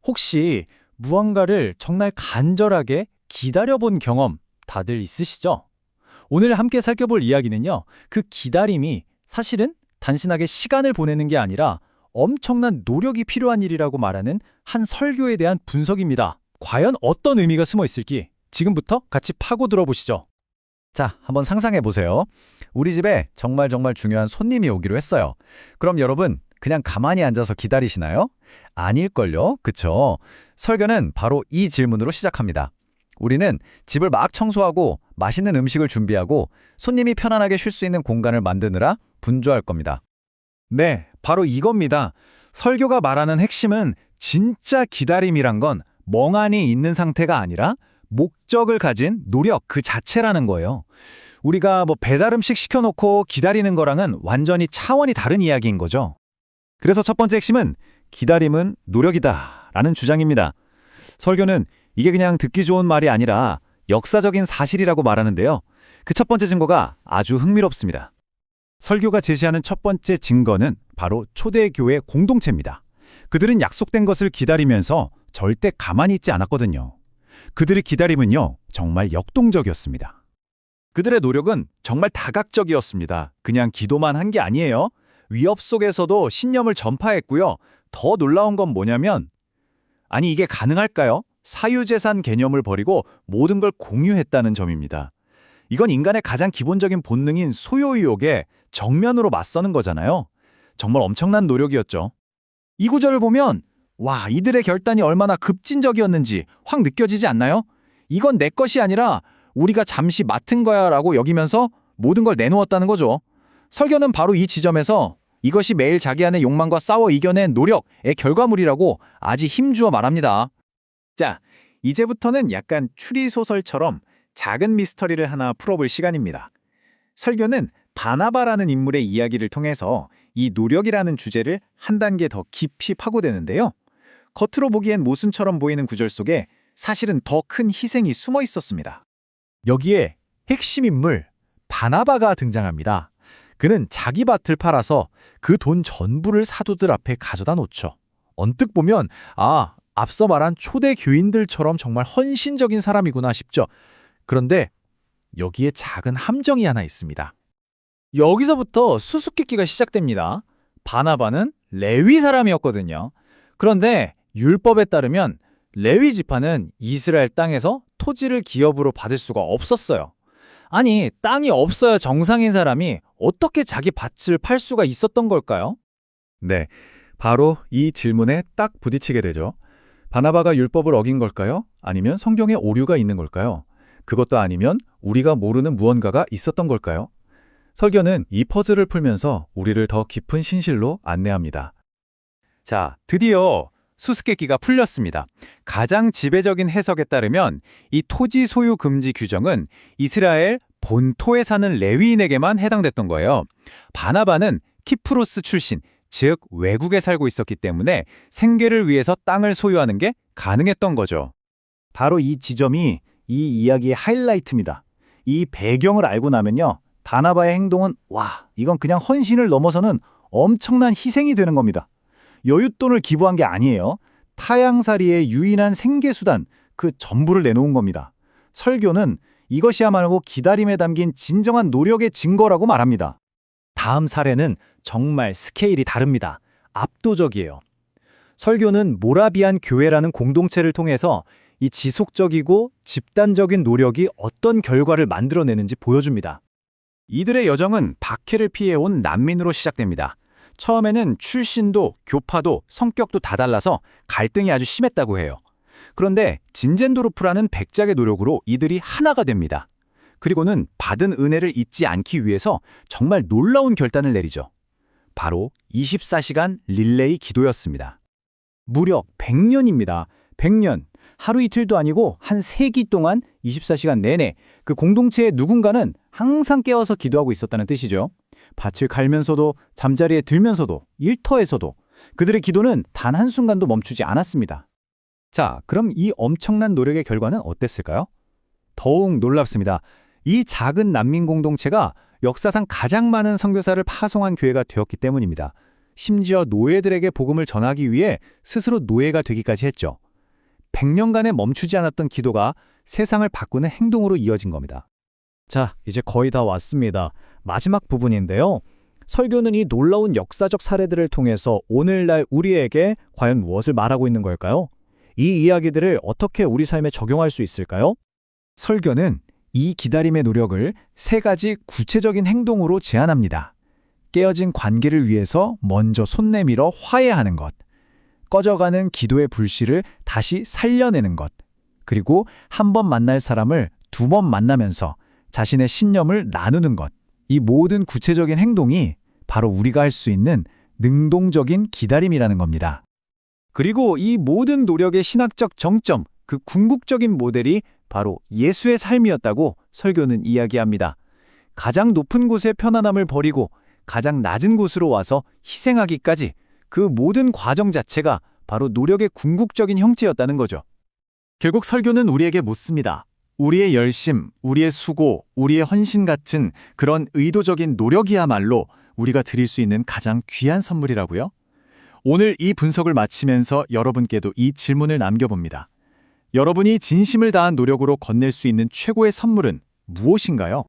혹시 무언가를 정말 간절하게 기다려본 경험 다들 있으시죠? 오늘 함께 살펴볼 이야기는요, 그 기다림이 사실은 단순하게 시간을 보내는 게 아니라 엄청난 노력이 필요한 일이라고 말하는 한 설교에 대한 분석입니다. 과연 어떤 의미가 숨어 있을지 지금부터 같이 파고 들어보시죠. 자, 한번 상상해 보세요. 우리 집에 정말 중요한 손님이 오기로 했어요. 그럼 여러분, 그냥 가만히 앉아서 기다리시나요? 아닐걸요? 그쵸? 설교는 바로 이 질문으로 시작합니다. 우리는 집을 막 청소하고 맛있는 음식을 준비하고 손님이 편안하게 쉴 수 있는 공간을 만드느라 분주할 겁니다. 네, 바로 이겁니다. 설교가 말하는 핵심은 진짜 기다림이란 건 멍하니 있는 상태가 아니라 목적을 가진 노력 그 자체라는 거예요. 우리가 배달 음식 시켜놓고 기다리는 거랑은 완전히 차원이 다른 이야기인 거죠. 그래서 첫 번째 핵심은 기다림은 노력이다 라는 주장입니다. 설교는 이게 그냥 듣기 좋은 말이 아니라 역사적인 사실이라고 말하는데요. 그 첫 번째 증거가 아주 흥미롭습니다. 설교가 제시하는 첫 번째 증거는 바로 초대교회 공동체입니다. 그들은 약속된 것을 기다리면서 절대 가만히 있지 않았거든요. 그들의 기다림은요, 정말 역동적이었습니다. 그들의 노력은 정말 다각적이었습니다. 그냥 기도만 한 게 아니에요. 위협 속에서도 신념을 전파했고요. 더 놀라운 건 뭐냐면, 아니 이게 가능할까요? 사유재산 개념을 버리고 모든 걸 공유했다는 점입니다. 이건 인간의 가장 기본적인 본능인 소유욕에 정면으로 맞서는 거잖아요. 정말 엄청난 노력이었죠. 이 구절을 보면 와, 이들의 결단이 얼마나 급진적이었는지 확 느껴지지 않나요? 이건 내 것이 아니라 우리가 잠시 맡은 거야 라고 여기면서 모든 걸 내놓았다는 거죠. 설교는 바로 이 지점에서 이것이 매일 자기 안의 욕망과 싸워 이겨낸 노력의 결과물이라고 아주 힘주어 말합니다. 자, 이제부터는 약간 추리소설처럼 작은 미스터리를 하나 풀어볼 시간입니다. 설교는 바나바라는 인물의 이야기를 통해서 이 노력이라는 주제를 한 단계 더 깊이 파고드는데요. 겉으로 보기엔 모순처럼 보이는 구절 속에 사실은 더 큰 희생이 숨어 있었습니다. 여기에 핵심 인물 바나바가 등장합니다. 그는 자기 밭을 팔아서 그 돈 전부를 사도들 앞에 가져다 놓죠. 언뜻 보면 앞서 말한 초대 교인들처럼 정말 헌신적인 사람이구나 싶죠. 그런데 여기에 작은 함정이 하나 있습니다. 여기서부터 수수께끼가 시작됩니다. 바나바는 레위 사람이었거든요. 그런데 율법에 따르면 레위 지파는 이스라엘 땅에서 토지를 기업으로 받을 수가 없었어요. 아니, 땅이 없어야 정상인 사람이 어떻게 자기 밭을 팔 수가 있었던 걸까요? 네, 바로 이 질문에 딱 부딪히게 되죠. 바나바가 율법을 어긴 걸까요? 아니면 성경에 오류가 있는 걸까요? 그것도 아니면 우리가 모르는 무언가가 있었던 걸까요? 설교는 이 퍼즐을 풀면서 우리를 더 깊은 신실로 안내합니다. 자, 드디어 수수께끼가 풀렸습니다. 가장 지배적인 해석에 따르면 이 토지 소유 금지 규정은 이스라엘 본토에 사는 레위인에게만 해당됐던 거예요. 바나바는 키프로스 출신, 즉 외국에 살고 있었기 때문에 생계를 위해서 땅을 소유하는 게 가능했던 거죠. 바로 이 지점이 이 이야기의 하이라이트입니다. 이 배경을 알고 나면요, 바나바의 행동은 이건 그냥 헌신을 넘어서는 엄청난 희생이 되는 겁니다. 여윳돈을 기부한 게 아니에요. 타향살이의 유일한 생계수단, 그 전부를 내놓은 겁니다. 설교는 이것이야말로 기다림에 담긴 진정한 노력의 증거라고 말합니다. 다음 사례는 정말 스케일이 다릅니다. 압도적이에요. 설교는 모라비안 교회라는 공동체를 통해서 이 지속적이고 집단적인 노력이 어떤 결과를 만들어내는지 보여줍니다. 이들의 여정은 박해를 피해온 난민으로 시작됩니다. 처음에는 출신도, 교파도, 성격도 다 달라서 갈등이 아주 심했다고 해요. 그런데 진젠도르프라는 백작의 노력으로 이들이 하나가 됩니다. 그리고는 받은 은혜를 잊지 않기 위해서 정말 놀라운 결단을 내리죠. 바로 24시간 릴레이 기도였습니다. 무려 100년입니다. 100년. 하루 이틀도 아니고 한 세기 동안 24시간 내내 그 공동체의 누군가는 항상 깨어서 기도하고 있었다는 뜻이죠. 밭을 갈면서도, 잠자리에 들면서도, 일터에서도 그들의 기도는 단 한순간도 멈추지 않았습니다. 자, 그럼 이 엄청난 노력의 결과는 어땠을까요? 더욱 놀랍습니다. 이 작은 난민 공동체가 역사상 가장 많은 선교사를 파송한 교회가 되었기 때문입니다. 심지어 노예들에게 복음을 전하기 위해 스스로 노예가 되기까지 했죠. 100년간에 멈추지 않았던 기도가 세상을 바꾸는 행동으로 이어진 겁니다. 자, 이제 거의 다 왔습니다. 마지막 부분인데요. 설교는 이 놀라운 역사적 사례들을 통해서 오늘날 우리에게 과연 무엇을 말하고 있는 걸까요? 이 이야기들을 어떻게 우리 삶에 적용할 수 있을까요? 설교는 이 기다림의 노력을 3가지 구체적인 행동으로 제안합니다. 깨어진 관계를 위해서 먼저 손 내밀어 화해하는 것, 꺼져가는 기도의 불씨를 다시 살려내는 것, 그리고 한 번 만날 사람을 2번 만나면서 자신의 신념을 나누는 것. 이 모든 구체적인 행동이 바로 우리가 할 수 있는 능동적인 기다림이라는 겁니다. 그리고 이 모든 노력의 신학적 정점, 그 궁극적인 모델이 바로 예수의 삶이었다고 설교는 이야기합니다. 가장 높은 곳의 편안함을 버리고 가장 낮은 곳으로 와서 희생하기까지 그 모든 과정 자체가 바로 노력의 궁극적인 형체였다는 거죠. 결국 설교는 우리에게 묻습니다. 우리의 열심, 우리의 수고, 우리의 헌신 같은 그런 의도적인 노력이야말로 우리가 드릴 수 있는 가장 귀한 선물이라고요? 오늘 이 분석을 마치면서 여러분께도 이 질문을 남겨봅니다. 여러분이 진심을 다한 노력으로 건넬 수 있는 최고의 선물은 무엇인가요?